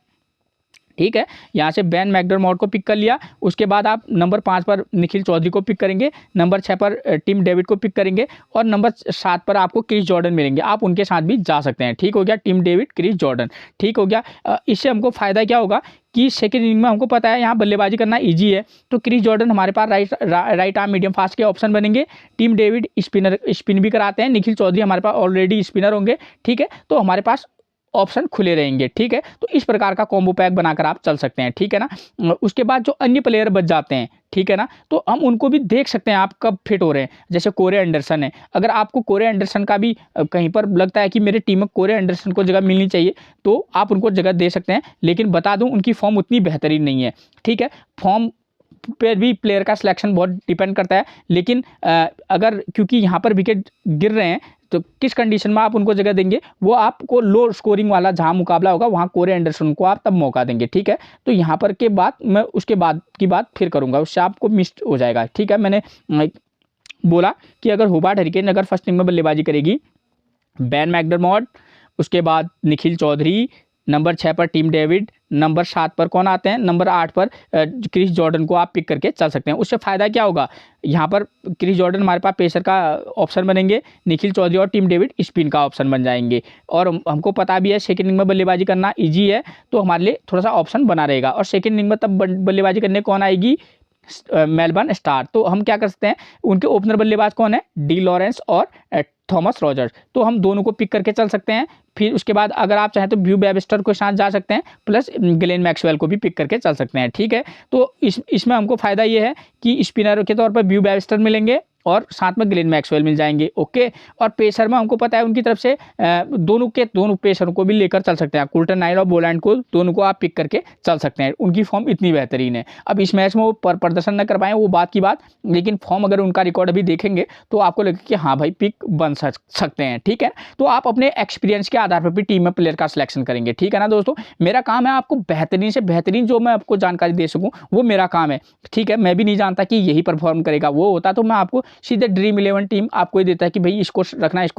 ठीक है। यहाँ से बेन मैकडरमॉट को पिक कर लिया, उसके बाद आप नंबर 5 पर निखिल चौधरी को पिक करेंगे, नंबर 6 पर टिम डेविड को पिक करेंगे और नंबर 7 पर आपको क्रिस जॉर्डन मिलेंगे, आप उनके साथ भी जा सकते हैं, ठीक हो गया। टिम डेविड, क्रिस जॉर्डन, ठीक हो गया। इससे हमको फ़ायदा क्या होगा कि सेकेंड इनिंग में हमको पता है यहाँ बल्लेबाजी करना इजी है, तो क्रिस जॉर्डन हमारे पास राइट आर्म मीडियम फास्ट के ऑप्शन बनेंगे। टिम डेविड स्पिन भी कराते हैं, निखिल चौधरी हमारे पास ऑलरेडी स्पिनर होंगे, ठीक है। तो हमारे पास ऑप्शन खुले रहेंगे, ठीक है। तो इस प्रकार का कॉम्बो पैक बनाकर आप चल सकते हैं, ठीक है ना। उसके बाद जो अन्य प्लेयर बच जाते हैं, ठीक है ना, तो हम उनको भी देख सकते हैं आप कब फिट हो रहे हैं। जैसे कोरे एंडरसन है, अगर आपको कोरे एंडरसन का भी कहीं पर लगता है कि मेरे टीम में कोरे एंडरसन को जगह मिलनी चाहिए तो आप उनको जगह दे सकते हैं, लेकिन बता दूं उनकी फॉर्म उतनी बेहतरीन नहीं है, ठीक है। फॉर्म पर भी प्लेयर का सिलेक्शन बहुत डिपेंड करता है, लेकिन अगर क्योंकि यहाँ पर विकेट गिर रहे हैं तो किस कंडीशन में आप उनको जगह देंगे, वो आपको लो स्कोरिंग वाला जहां मुकाबला होगा वहां कोरे एंडरसन को आप तब मौका देंगे, ठीक है। तो यहाँ पर के बाद मैं उसके बाद की बात फिर करूंगा, उससे आपको मिस हो जाएगा, ठीक है। मैंने बोला कि अगर होबार्ट हरिकेन अगर फर्स्ट इनिंग में बल्लेबाजी करेगी, बेन मैकडरमॉट, उसके बाद निखिल चौधरी, नंबर 6 पर टिम डेविड, नंबर 7 पर कौन आते हैं, नंबर 8 पर क्रिस जॉर्डन को आप पिक करके चल सकते हैं। उससे फ़ायदा क्या होगा, यहाँ पर क्रिस जॉर्डन हमारे पास पेसर का ऑप्शन बनेंगे, निखिल चौधरी और टिम डेविड स्पिन का ऑप्शन बन जाएंगे, और हमको पता भी है सेकेंड इनिंग में बल्लेबाजी करना ईजी है, तो हमारे लिए थोड़ा सा ऑप्शन बना रहेगा। और सेकेंड इनिंग में तब बल्लेबाजी करने कौन आएगी, मेलबर्न स्टार। तो हम क्या कर सकते हैं, उनके ओपनर बल्लेबाज कौन है, डी लॉरेंस और थॉमस रॉजर्स, तो हम दोनों को पिक करके चल सकते हैं। फिर उसके बाद अगर आप चाहें तो ब्यू वेबस्टर के साथ जा सकते हैं, प्लस ग्लेन मैक्सवेल को भी पिक करके चल सकते हैं, ठीक है। तो इसमें हमको फ़ायदा ये है कि स्पिनर के तौर पर ब्यू वेबस्टर मिलेंगे और साथ में ग्लेन मैक्सवेल मिल जाएंगे, ओके। और पेसर में हमको पता है उनकी तरफ से दोनों पेसरों को भी लेकर चल सकते हैं, कुल्टन नाइल और बोलैंड को, दोनों को आप पिक करके चल सकते हैं, उनकी फॉर्म इतनी बेहतरीन है। अब इस मैच में वो प्रदर्शन न कर पाए वो बात की बात, लेकिन फॉर्म अगर उनका रिकॉर्ड अभी देखेंगे तो आपको लगेगा कि हाँ भाई पिक बन सकते हैं, ठीक है। तो आप अपने एक्सपीरियंस के आधार पर भी टीम में प्लेयर का सिलेक्शन करेंगे, ठीक है ना दोस्तों। मेरा काम है आपको बेहतरीन से बेहतरीन जो मैं आपको जानकारी दे सकूँ वो मेरा काम है, ठीक है। मैं भी नहीं जानता कि यही परफॉर्म करेगा, वो होता तो मैं आपको सीधे ड्रीम 11 टीम आपको ही देता है कि भाई इसको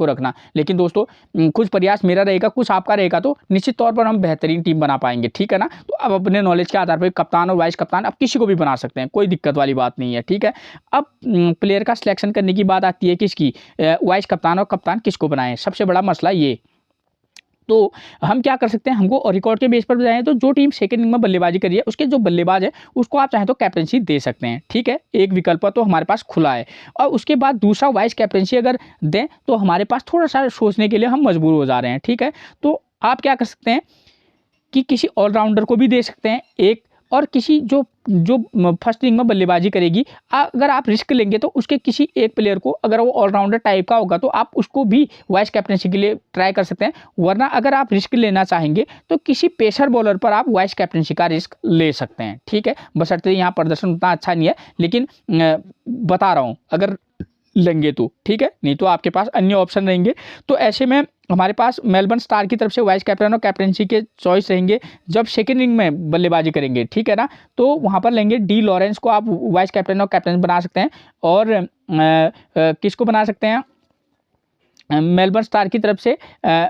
रखना। लेकिन दोस्तों कुछ प्रयास मेरा रहेगा, कुछ आपका रहेगा, तो निश्चित तौर पर हम बेहतरीन टीम बना पाएंगे, ठीक है ना। तो अब अपने नॉलेज के आधार पर कप्तान और वाइस कप्तान आप किसी को भी बना सकते हैं, कोई दिक्कत वाली बात नहीं है, ठीक है। अब प्लेयर का सिलेक्शन करने की बात आती है किसकी, वाइस कप्तान और कप्तान किसको बनाएं, सबसे बड़ा मसला ये। तो हम क्या कर सकते हैं, हमको और रिकॉर्ड के बेस पर बताएं तो जो टीम सेकंड इनिंग में बल्लेबाजी करी है उसके जो बल्लेबाज है उसको आप चाहें तो कैप्टनसी दे सकते हैं, ठीक है। एक विकल्प तो हमारे पास खुला है। और उसके बाद दूसरा वाइस कैप्टनसी अगर दें तो हमारे पास थोड़ा सा सोचने के लिए हम मजबूर हो जा रहे हैं, ठीक है। तो आप क्या कर सकते हैं कि किसी ऑलराउंडर को भी दे सकते हैं, एक और किसी जो जो फर्स्ट इनिंग में बल्लेबाजी करेगी, अगर आप रिस्क लेंगे तो उसके किसी एक प्लेयर को, अगर वो ऑलराउंडर टाइप का होगा तो आप उसको भी वाइस कैप्टनसी के लिए ट्राई कर सकते हैं। वरना अगर आप रिस्क लेना चाहेंगे तो किसी पेसर बॉलर पर आप वाइस कैप्टनसी का रिस्क ले सकते हैं, ठीक है। बशर्ते यहाँ प्रदर्शन उतना अच्छा नहीं है, लेकिन बता रहा हूँ अगर लेंगे तो, ठीक है, नहीं तो आपके पास अन्य ऑप्शन रहेंगे। तो ऐसे में हमारे पास मेलबर्न स्टार की तरफ से वाइस कैप्टन और कैप्टनसी के चॉइस रहेंगे जब सेकेंड इनिंग में बल्लेबाजी करेंगे, ठीक है ना। तो वहाँ पर लेंगे डी लॉरेंस को आप वाइस कैप्टन और कैप्टन बना सकते हैं। और किसको बना सकते हैं, मेलबर्न स्टार की तरफ से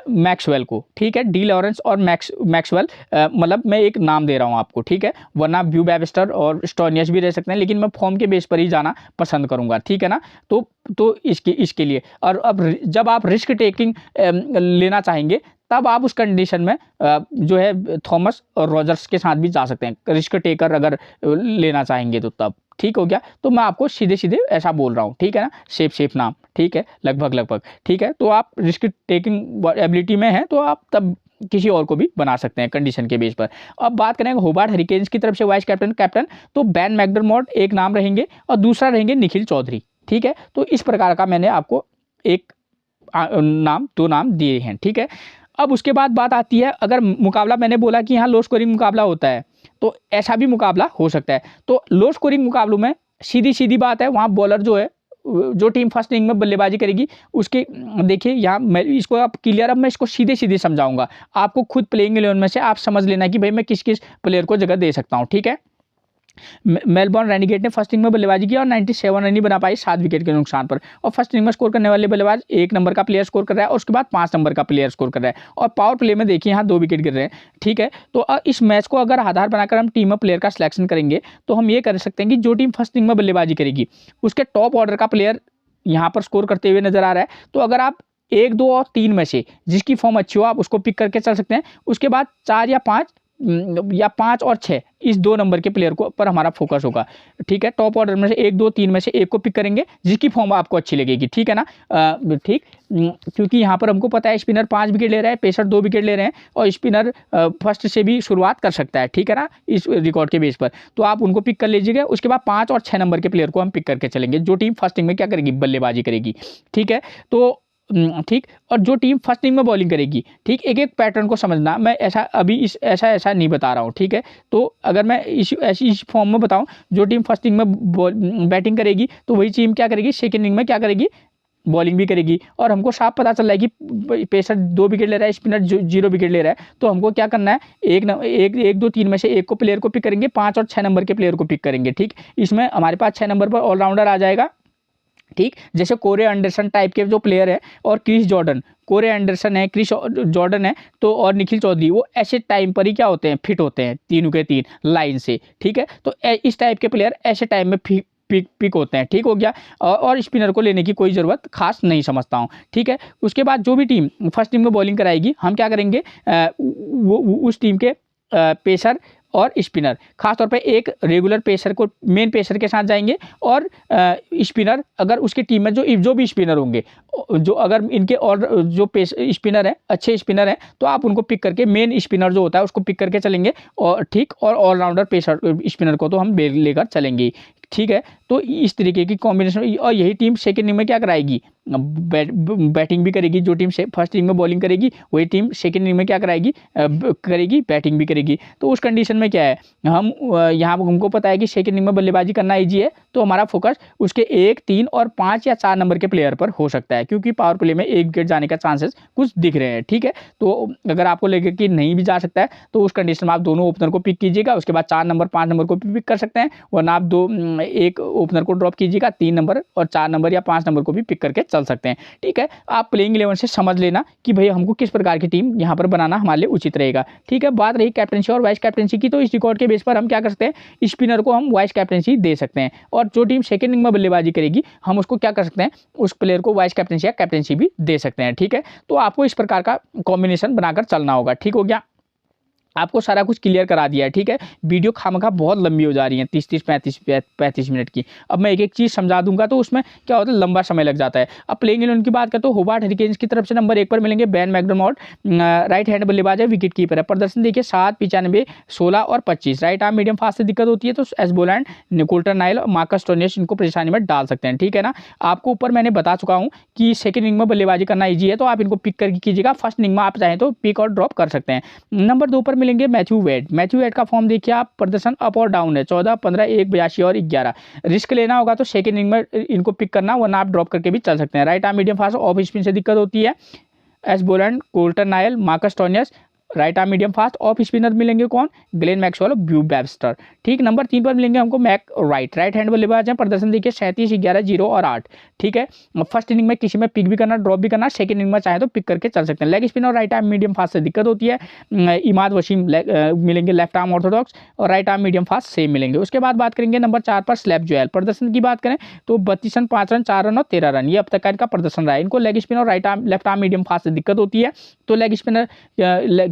मैक्सवेल को, ठीक है। डी लॉरेंस और मैक्सवेल, मतलब मैं एक नाम दे रहा हूँ आपको, ठीक है। वरना ब्यू वेबस्टर और स्टोनियस भी रह सकते हैं, लेकिन मैं फॉर्म के बेस पर ही जाना पसंद करूंगा, ठीक है ना। तो इसके लिए, और अब जब आप रिस्क टेकिंग लेना चाहेंगे तब आप उस कंडीशन में जो है थॉमस और रॉजर्स के साथ भी जा सकते हैं, रिस्क टेकर अगर लेना चाहेंगे तो तब, ठीक हो गया। तो मैं आपको सीधे सीधे ऐसा बोल रहा हूँ, ठीक है ना, सेफ नाम, ठीक है, लगभग, ठीक है। तो आप रिस्क टेकिंग एबिलिटी में हैं तो आप तब किसी और को भी बना सकते हैं कंडीशन के बेस पर। अब बात करें होबार्ट हरिकेन्स की तरफ से वाइस कैप्टन, तो बैन मैकडरमॉट एक नाम रहेंगे और दूसरा रहेंगे निखिल चौधरी, ठीक है। तो इस प्रकार का मैंने आपको एक दो नाम दिए हैं, ठीक है। अब उसके बाद बात आती है, अगर मुकाबला, मैंने बोला कि यहाँ लो स्कोरिंग मुकाबला होता है, तो ऐसा भी मुकाबला हो सकता है। तो लो स्कोरिंग मुकाबलों में सीधी बात है, वहाँ बॉलर जो है, जो टीम फर्स्ट इनिंग में बल्लेबाजी करेगी उसके, देखिए यहाँ मैं इसको आप क्लियर, अब मैं इसको सीधे समझाऊंगा आपको, खुद प्लेइंग 11 में से आप समझ लेना कि भाई मैं किस प्लेयर को जगह दे सकता हूँ, ठीक है। मेलबर्न रेनिगेट ने फर्स्ट इनिंग में बल्लेबाजी की और 97 रन ही बना पाई 7 विकेट के नुकसान पर। और फर्स्ट इनिंग में स्कोर करने वाले बल्लेबाज 1 नंबर का प्लेयर स्कोर कर रहा है और उसके बाद 5 नंबर का प्लेयर स्कोर कर रहा है। और पावर प्ले में देखिए यहाँ 2 विकेट गिर रहे हैं, ठीक है। तो इस मैच को अगर आधार बनाकर हम टीम में प्लेयर का सिलेक्शन करेंगे तो हम ये कर सकते हैं कि जो टीम फर्स्ट इनिंग में बल्लेबाजी करेगी उसके टॉप ऑर्डर का प्लेयर यहाँ पर स्कोर करते हुए नजर आ रहा है। तो अगर आप 1, 2 और 3 में से जिसकी फॉर्म अच्छी हो आप उसको पिक करके चल सकते हैं। उसके बाद 4 या 5 और 6 इस 2 नंबर के प्लेयर को पर हमारा फोकस होगा, ठीक है। टॉप ऑर्डर में से 1, 2, 3 में से एक को पिक करेंगे जिसकी फॉर्म आपको अच्छी लगेगी, ठीक है ना, ठीक। क्योंकि यहाँ पर हमको पता है स्पिनर 5 विकेट ले रहा है, पेसर 2 विकेट ले रहे हैं और स्पिनर फर्स्ट से भी शुरुआत कर सकता है, ठीक है ना, इस रिकॉर्ड के बेस पर। तो आप उनको पिक कर लीजिएगा। उसके बाद 5 और 6 नंबर के प्लेयर को हम पिक करके चलेंगे जो टीम फर्स्ट इनिंग में क्या करेगी, बल्लेबाजी करेगी, ठीक है। तो ठीक, और जो टीम फर्स्ट इनिंग में बॉलिंग करेगी, ठीक, एक पैटर्न को समझना, मैं ऐसा अभी ऐसा नहीं बता रहा हूँ, ठीक है। तो अगर मैं इस फॉर्म में बताऊँ, जो टीम फर्स्ट इनिंग में बैटिंग करेगी तो वही टीम क्या करेगी, सेकेंड इनिंग में क्या करेगी, बॉलिंग भी करेगी। और हमको साफ पता चल रहा है कि पेसर 2 विकेट ले रहा है, स्पिनर 0 विकेट ले रहा है। तो हमको क्या करना है, 1, 2, 3 में से एक को प्लेयर को पिक करेंगे, 5 और 6 नंबर के प्लेयर को पिक करेंगे, ठीक। इसमें हमारे पास 6 नंबर पर ऑलराउंडर आ जाएगा, ठीक, जैसे कोरे एंडरसन टाइप के जो प्लेयर है और क्रिस जॉर्डन, कोरे एंडरसन है, क्रिस जॉर्डन है, तो और निखिल चौधरी, वो ऐसे टाइम पर ही क्या होते हैं, फिट होते हैं, तीनों के तीन लाइन से, ठीक है। तो इस टाइप के प्लेयर ऐसे टाइम में पिक होते हैं, ठीक हो गया। और स्पिनर को लेने की कोई ज़रूरत खास नहीं समझता हूँ, ठीक है। उसके बाद जो भी टीम फर्स्ट टीम में बॉलिंग कराएगी हम क्या करेंगे, उस टीम के पेसर और स्पिनर, खासतौर पे एक रेगुलर पेसर को, मेन पेसर के साथ जाएंगे और स्पिनर, अगर उसकी टीम में जो भी स्पिनर होंगे, जो अगर इनके और जो स्पिनर है अच्छे स्पिनर हैं तो आप उनको पिक करके, मेन स्पिनर जो होता है उसको पिक करके चलेंगे, और ठीक, और ऑलराउंडर पेसर स्पिनर को तो हम लेकर चलेंगे, ठीक है। तो इस तरीके की कॉम्बिनेशन, और यही टीम सेकेंड इनिंग में क्या कराएगी, बैटिंग भी करेगी। जो टीम फर्स्ट इनिंग में बॉलिंग करेगी वही टीम सेकेंड इनिंग में क्या करेगी, बैटिंग भी करेगी। तो उस कंडीशन में क्या है, हम यहाँ हमको पता है कि सेकेंड इनिंग में बल्लेबाजी करना ईजी है, तो हमारा फोकस उसके 1, 3 और 5 या 4 नंबर के प्लेयर पर हो सकता है, क्योंकि पावर प्ले में 1 विकेट जाने का चांसेस कुछ दिख रहे हैं, ठीक है। तो अगर आपको लगे कि नहीं भी जा सकता है तो उस कंडीशन में आप दोनों ओपनर को पिक कीजिएगा। उसके बाद 4 नंबर 5 नंबर को भी पिक कर सकते हैं, वरना आप एक ओपनर को ड्रॉप कीजिएगा, 3 नंबर और 4 नंबर या 5 नंबर को भी पिक करके चल सकते हैं, ठीक है। आप प्लेइंग 11 से समझ लेना कि भाई हमको किस प्रकार की टीम यहाँ पर बनाना हमारे लिए उचित रहेगा, ठीक है। बात रही कैप्टनसी और वाइस कैप्टनसी की, तो इस रिकॉर्ड के बेस पर हम क्या कर सकते हैं, स्पिनर को हम वाइस कैप्टनसी दे सकते हैं, और जो टीम सेकेंड इनिंग में बल्लेबाजी करेगी हम उसको क्या कर सकते हैं, उस प्लेयर को वाइस कैप्टनसी या कैप्टनसी भी दे सकते हैं, ठीक है। तो आपको इस प्रकार का कॉम्बिनेशन बनाकर चलना होगा, ठीक हो गया। आपको सारा कुछ क्लियर करा दिया है, ठीक है। वीडियो खामखा बहुत लंबी हो जा रही है, 30-30 35 मिनट की। अब मैं एक-एक चीज़ समझा दूँगा तो उसमें क्या होता है, लंबा समय लग जाता है। अब प्लेइंग 11 की बात करें तो होबार्ट हरिकेन्स की तरफ से नंबर 1 पर मिलेंगे बेन मैकडरमोट, राइट हैंड बल्लेबाज है, विकेट कीपर है। प्रदर्शन देखिए 7, 95, 16 और 25। राइट आर्म मीडियम फास्ट से दिक्कत होती है तो एस बोलैंड, कोल्टर नाइल और मार्कस स्टोनिस इनको परेशानी में डाल सकते हैं, ठीक है ना। आपको ऊपर मैंने बता चुका हूँ कि सेकंड इनिंग में बल्लेबाजी करना ईजी है, तो आप इनको पिक करके कीजिएगा। फर्स्ट इनिंग में आप चाहें तो पिक और ड्रॉप कर सकते हैं। नंबर 2 पर मिलेंगे मैथ्यू वेड। मैथ्यू वेड का फॉर्म देखिए आप, प्रदर्शन अप और डाउन है, 14, 15, 1, 82 और 11। रिस्क लेना होगा तो सेकंड इनिंग में इनको पिक करना, वरना आप ड्रॉप करके भी चल सकते हैं। Right arm medium fast, off spin से दिक्कत होती है, S Boland, Coulter Nile, Marcus Stoinis. Right arm medium fast, off spinner मिलेंगे कौन, ग्लेन मैक्सवेल, ब्यू वेबस्टर, ठीक। नंबर 3 पर मिलेंगे हमको मैक राइट, राइट हैंड बल्लेबाज हैं। प्रदर्शन देखिए 37, 11, 0 और 8, ठीक है। फर्स्ट इनिंग में किसी में पिक भी करना, ड्रॉप भी करना, सेकंड इनिंग में चाहे तो पिक करके चल सकते हैं। लेग स्पिन और राइट आर्म मीडियम फास्ट से दिक्कत होती है। इमाद वसीम मिलेंगे लेफ्ट आर्म ऑर्थोडॉक्स, और right arm medium fast same मिलेंगे। उसके बाद बात करेंगे नंबर 4 पर स्लैप जोएल। प्रदर्शन की बात करें तो 32 रन, 5 रन, 4 रन और 13 रन, ये अब तक का इनका प्रदर्शन रहा है। इनको लेग स्पिन और right arm left arm medium fast से दिक्कत होती है, तो लेग स्पिनर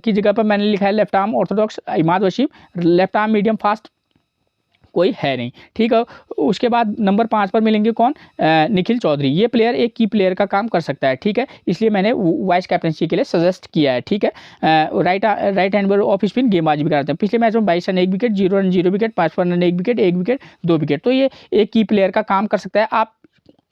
की जगह पर मैंने लिखा है left arm orthodox Imad Wasim, left arm medium fast कोई है नहीं, ठीक है। उसके बाद नंबर 5 पर मिलेंगे कौन, निखिल चौधरी। ये प्लेयर एक की प्लेयर का काम कर सकता है, ठीक है, इसलिए मैंने वाइस कैप्टनसी के लिए सजेस्ट किया है, ठीक है। Right hand ball off spin गेंदबाजी भी कराते हैं। पिछले मैच में 22 run 1 wicket, 0 run 0 wicket, 55 run 1 wicket, 1 wicket 2 wicket, तो ये एक की प्लेयर का काम कर सकता है। आप,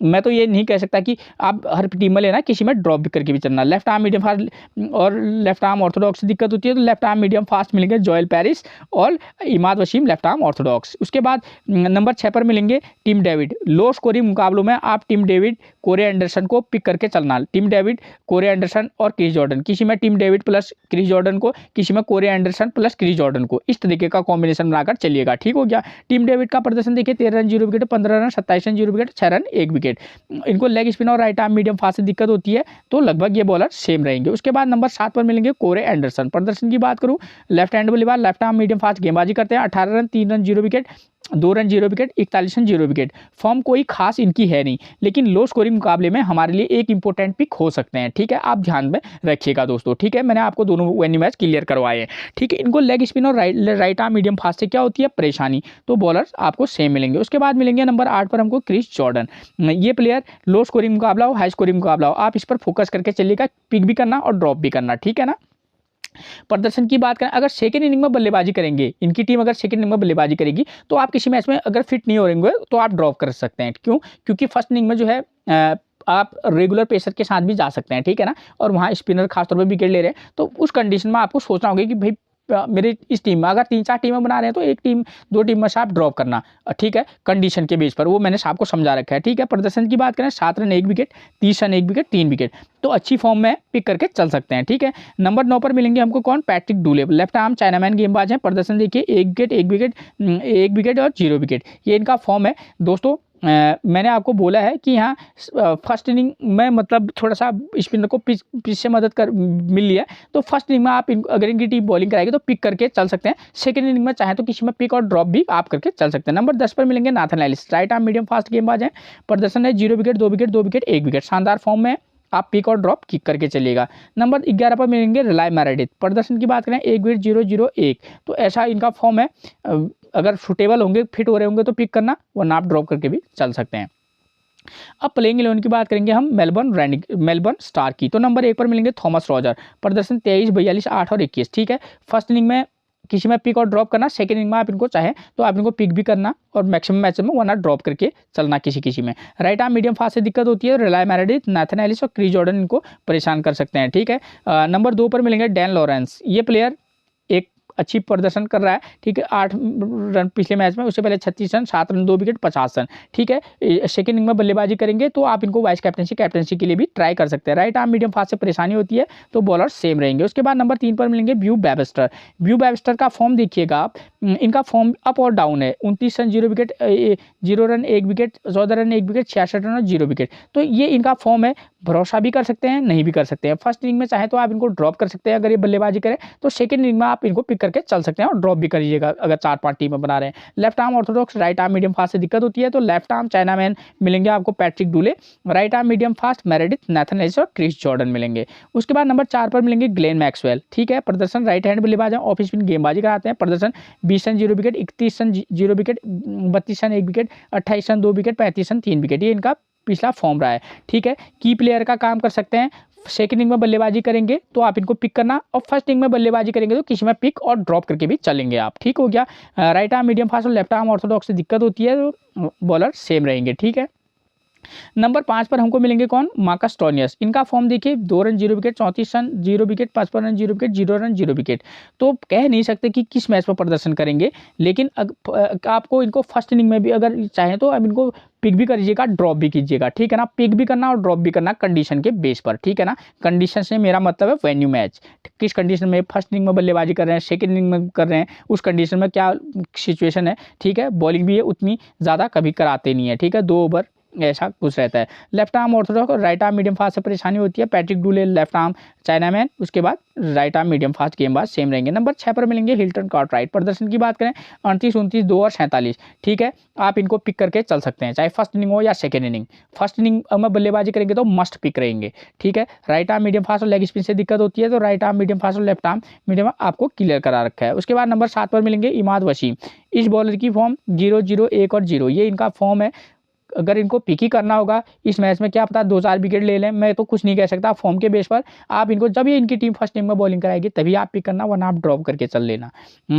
मैं तो ये नहीं कह सकता कि आप हर टीम में लेना, किसी में ड्रॉप भी करके भी चलना। लेफ्ट आर्म मीडियम फास्ट और लेफ्ट आर्म ऑर्थोडॉक्स दिक्कत होती है, तो लेफ्ट आर्म मीडियम फास्ट मिलेंगे जोएल पेरिस और Imad Wasim left arm orthodox. उसके बाद नंबर 6 पर मिलेंगे टिम डेविड। लो स्कोरिंग मुकाबलों में आप टिम डेविड, कोरे एंडरसन को पिक करके चलना। टिम डेविड, कोरे एंडरसन और क्रिस जॉर्डन, किसी में team David plus Chris Jordan को, किसी में Corey Anderson plus Chris Jordan को, इस तरीके का कॉम्बिनेशन बनाकर चलिएगा, ठीक हो गया। टीम डेविड का प्रदर्शन देखिए 13 run 0 wicket, 15 run, 27 run 0 wicket, 6 run 1 wicket. इनको लेग स्पिन और राइट आर्म मीडियम फास्ट से दिक्कत होती है, तो लगभग ये बॉलर सेम रहेंगे। उसके बाद नंबर 7 पर मिलेंगे कोरे एंडरसन। प्रदर्शन की बात करूं, लेफ्ट हैंड बल्लेबाज, लेफ्ट आर्म मीडियम फास्ट गेंदबाजी करते हैं। 18 run, 3 run 0 wicket, 2 run 0 wicket, 41 run 0 wicket. Form कोई खास इनकी है नहीं, लेकिन लो स्कोरिंग मुकाबले में हमारे लिए एक इंपॉर्टेंट पिक हो सकते हैं, ठीक है। आप ध्यान में रखिएगा दोस्तों, ठीक है। मैंने आपको दोनों वेन्यू मैच क्लियर करवाए हैं, ठीक है। इनको लेग स्पिन और राइट आर्म मीडियम फास्ट से क्या होती है परेशानी, तो बॉलर्स आपको सेम मिलेंगे। उसके बाद मिलेंगे नंबर 8 पर हमको क्रिस जॉर्डन। ये प्लेयर लो स्कोरिंग मुकाबला हो, हाई स्कोरिंग मुकाबला हो, आप इस पर फोकस करके चलिएगा, पिक भी करना और ड्रॉप भी करना, ठीक है ना। प्रदर्शन की बात करें, अगर सेकंड इनिंग में बल्लेबाजी करेंगे, इनकी टीम अगर सेकंड इनिंग में बल्लेबाजी करेगी, तो आप किसी मैच में अगर फिट नहीं हो रहेंगे तो आप ड्रॉप कर सकते हैं। क्यों? क्योंकि फर्स्ट इनिंग में जो है आप रेगुलर पेसर के साथ भी जा सकते हैं, ठीक है ना, और वहाँ स्पिनर खासतौर पर विकेट ले रहे हैं, तो उस कंडीशन में आपको सोचना होगा कि भाई मेरे इस टीम में अगर 3-4 टीमें बना रहे हैं तो एक टीम 2 टीम में से आप ड्रॉप करना, ठीक है, कंडीशन के बेस पर, वो मैंने आपको समझा रखा है, ठीक है। प्रदर्शन की बात करें, 7 run 1 wicket, 30 run 1 wicket, 3 wicket, तो अच्छी फॉर्म में पिक करके चल सकते हैं, ठीक है। नंबर 9 पर मिलेंगे हमको कौन, पैट्रिक डुले। लेफ्ट आर्म चाइनामैन गेंदबाज हैं। प्रदर्शन देखिए 1 विकेट, 1 विकेट, 1 विकेट और 0 विकेट, ये इनका फॉर्म है दोस्तों। मैंने आपको बोला है कि यहाँ फर्स्ट इनिंग में मतलब थोड़ा सा स्पिनर को पिच से मदद कर मिल लिया, तो फर्स्ट इनिंग में आप अगर इनकी टीम बॉलिंग कराएगी तो पिक करके चल सकते हैं। सेकंड इनिंग में चाहे तो किसी में पिक और ड्रॉप भी आप करके चल सकते हैं। नंबर 10 पर मिलेंगे Nathan Ellis. Right arm medium fast गेंदबाज हैं। प्रदर्शन है 0 विकेट, 2 विकेट, 2 विकेट, 1 विकेट, शानदार फॉर्म में, आप पिक और ड्रॉप किक करके चलिएगा। नंबर 11 पर मिलेंगे रिलाय मेरेडिथ। प्रदर्शन की बात करें 1 विकेट, 0-0-1, तो ऐसा इनका फॉर्म है। अगर सुटेबल होंगे, फिट हो रहे होंगे तो पिक करना, वरना आप ड्रॉप करके भी चल सकते हैं। अब प्लेइंग 11 की बात करेंगे हम मेलबर्न स्टार की, तो नंबर 1 पर मिलेंगे थॉमस रॉजर। प्रदर्शन 23, 42, 8 और 21, ठीक है। फर्स्ट इनिंग में किसी में पिक और ड्रॉप करना, सेकंड इनिंग में आप इनको चाहे तो आप इनको पिक भी करना और मैक्सिमम मैच में वरना ड्रॉप करके चलना किसी में। राइट आर्म मीडियम फास्ट से दिक्कत होती है, रिलाय मेरेडिथ, नाथन एलिस और क्रिस जॉर्डन इनको परेशान कर सकते हैं, ठीक है। नंबर 2 पर मिलेंगे डैन लॉरेंस। ये प्लेयर एक अच्छी प्रदर्शन कर रहा है, ठीक है। 8 रन पिछले मैच में, उससे पहले 36 रन, 7 रन 2 विकेट, 50 रन, ठीक है। सेकंड इनिंग में बल्लेबाजी करेंगे तो आप इनको वाइस कैप्टनसी के लिए भी ट्राई कर सकते हैं। राइट आर्म मीडियम फास्ट से परेशानी होती है तो बॉलर सेम रहेंगे। उसके बाद नंबर 3 पर मिलेंगे ब्यू वेबस्टर। ब्यू वेबस्टर का फॉर्म देखिएगा आप, इनका फॉर्म अप और डाउन है। 29 run 0 wicket, 0 run 1 wicket, 14 run 1 wicket, 66 run और 0 विकेट, तो ये इनका फॉर्म है। भरोसा भी कर सकते हैं, नहीं भी कर सकते हैं। फर्स्ट इनिंग में चाहे तो आप इनको ड्रॉप कर सकते हैं, अगर ये बल्लेबाजी करें, तो सेकंड इनिंग में आप इनको पिक करके चल सकते हैं और ड्रॉप भी करिएगा अगर 4-5 टीमें बना रहे हैं। Left arm Orthodox, right arm medium fast से दिक्कत होती है तो लेफ्ट आर्म चाइनामैन मिलेंगे आपको Patrick डूले, right arm medium fast Meredith, Nathan Ellis और क्रिस जॉर्डन मिलेंगे। उसके बाद नंबर 4 पर मिलेंगे ग्लेन मैक्सवेल, ठीक है, प्रदर्शन राइट हैंड बल्लेबाज हैं, ऑफ स्पिन गेंदबाजी कराते हैं, प्रदर्शन 20 run 0 wicket, 31 run 0 wicket, 32 run 1 wicket, 28 run 2 wicket, 35 run 3 wicket, ये इनका पिछला फॉर्म रहा है, ठीक है। की प्लेयर का काम कर सकते हैं, सेकंड इनिंग में बल्लेबाजी करेंगे तो आप इनको पिक करना, और फर्स्ट इनिंग में बल्लेबाजी करेंगे तो किसी में पिक और ड्रॉप करके भी चलेंगे आप, ठीक हो गया। राइट आर्म मीडियम फास्ट और लेफ्ट आर्म ऑर्थोडॉक्स से दिक्कत होती है तो बॉलर सेम रहेंगे, ठीक है। नंबर 5 पर हमको मिलेंगे कौन, मार्कस स्टोनियस। इनका फॉर्म देखिए 2 run 0 wicket, 34 run 0 wicket, 55 run 0 wicket, 0 run 0 wicket. तो कह नहीं सकते कि किस मैच पर प्रदर्शन करेंगे, लेकिन आपको इनको फर्स्ट इनिंग में भी अगर चाहें तो अब इनको पिक भी करिएगा, ड्रॉप भी कीजिएगा, ठीक है ना। पिक भी करना और ड्रॉप भी करना कंडीशन के बेस पर, ठीक है ना। कंडीशन से मेरा मतलब है वेन्यू मैच, किस कंडीशन में फर्स्ट इनिंग में बल्लेबाजी कर रहे हैं, सेकंड इनिंग में कर रहे हैं, उस कंडीशन में क्या सिचुएशन है, ठीक है। बॉलिंग भी है उतनी ज़्यादा कभी कराते नहीं है, ठीक है, 2 ओवर ऐसा कुछ रहता है। लेफ्ट आर्म ऑर्थोडॉक्स और राइट आर्म मीडियम फास्ट से परेशानी होती है, पैट्रिक डूले लेफ्ट आर्म चाइनामैन, उसके बाद राइट आर्म मीडियम फास्ट गेंदबाज सेम रहेंगे। नंबर 6 पर मिलेंगे हिल्टन कार्टराइट। प्रदर्शन की बात करें 38, 29, 2 और 47, ठीक है, आप इनको पिक करके चल सकते हैं, चाहे फर्स्ट इनिंग हो या सेकंड इनिंग। फर्स्ट इनिंग में बल्लेबाजी करेंगे तो मस्ट पिक रहेंगे, ठीक है। राइट आर्म मीडियम फास्ट और लेग स्पिन से दिक्कत होती है तो राइट आर्म मीडियम फास्ट और लेफ्ट आर्म मीडियम आपको क्लियर करा रखा है। उसके बाद नंबर 7 पर मिलेंगे इमाद वसीम। इस बॉलर की फॉर्म 0, 0, 1 और 0, ये इनका फॉर्म है। अगर इनको पिक ही करना होगा इस मैच में, क्या पता 2-4 विकेट ले लें, मैं तो कुछ नहीं कह सकता, फॉर्म के बेस पर आप इनको जब ये इनकी टीम फर्स्ट इनिंग में बॉलिंग कराएगी तभी आप पिक करना, वरना आप ड्रॉप करके चल लेना।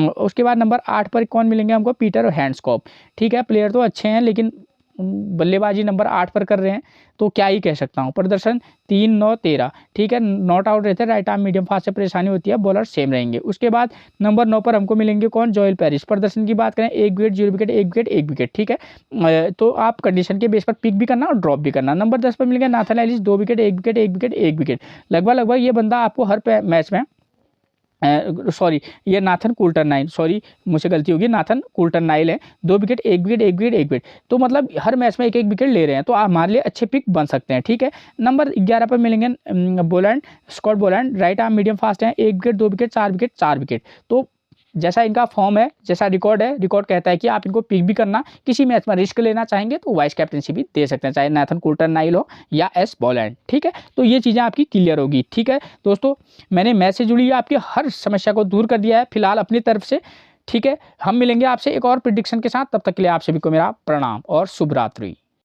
उसके बाद नंबर 8 पर कौन मिलेंगे हमको, पीटर हैंड्सकॉम्ब, ठीक है। प्लेयर तो अच्छे हैं लेकिन बल्लेबाजी नंबर 8 पर कर रहे हैं तो क्या ही कह सकता हूं। प्रदर्शन 3, 9, 13, ठीक है, नॉट आउट रहते हैं, राइट आर्म मीडियम फास्ट से परेशानी होती है, बॉलर सेम रहेंगे। उसके बाद नंबर 9 पर हमको मिलेंगे कौन, जोएल पेरिस। प्रदर्शन की बात करें 1 विकेट, 0 विकेट, 1 विकेट, 1 विकेट, ठीक है। तो आप कंडीशन के बेस पर पिक भी करना और ड्रॉप भी करना। नंबर 10 पर मिलेंगे Nathan Ellis, 2 wicket, 1 wicket, 1 wicket, 1 wicket, लगभग ये बंदा आपको हर मैच में सॉरी ये नाथन कुल्टरनाइल, सॉरी मुझसे गलती होगी, नाथन कुल्टरनाइल है, 2 विकेट, 1 विकेट, 1 विकेट, 1 विकेट, तो मतलब हर मैच में 1-1 विकेट ले रहे हैं, तो हमारे लिए अच्छे पिक बन सकते हैं, ठीक है। नंबर 11 पर मिलेंगे Boland, Scott Boland, right arm medium fast हैं, 1 विकेट, 2 विकेट, 4 विकेट, 4 विकेट। तो जैसा इनका फॉर्म है, जैसा रिकॉर्ड है, रिकॉर्ड कहता है कि आप इनको पिक भी करना, किसी मैच में रिस्क लेना चाहेंगे तो वाइस कैप्टनशिप भी दे सकते हैं, चाहे नाथन कुल्टरनाइल हो या एस बॉलैंड, ठीक है। तो ये चीज़ें आपकी क्लियर होगी, ठीक है दोस्तों। मैंने मैच से जुड़ी आपकी हर समस्या को दूर कर दिया है फिलहाल अपनी तरफ से, ठीक है। हम मिलेंगे आपसे एक और प्रिडिक्शन के साथ, तब तक के लिए आप सभी को मेरा प्रणाम और शुभ रात्रि।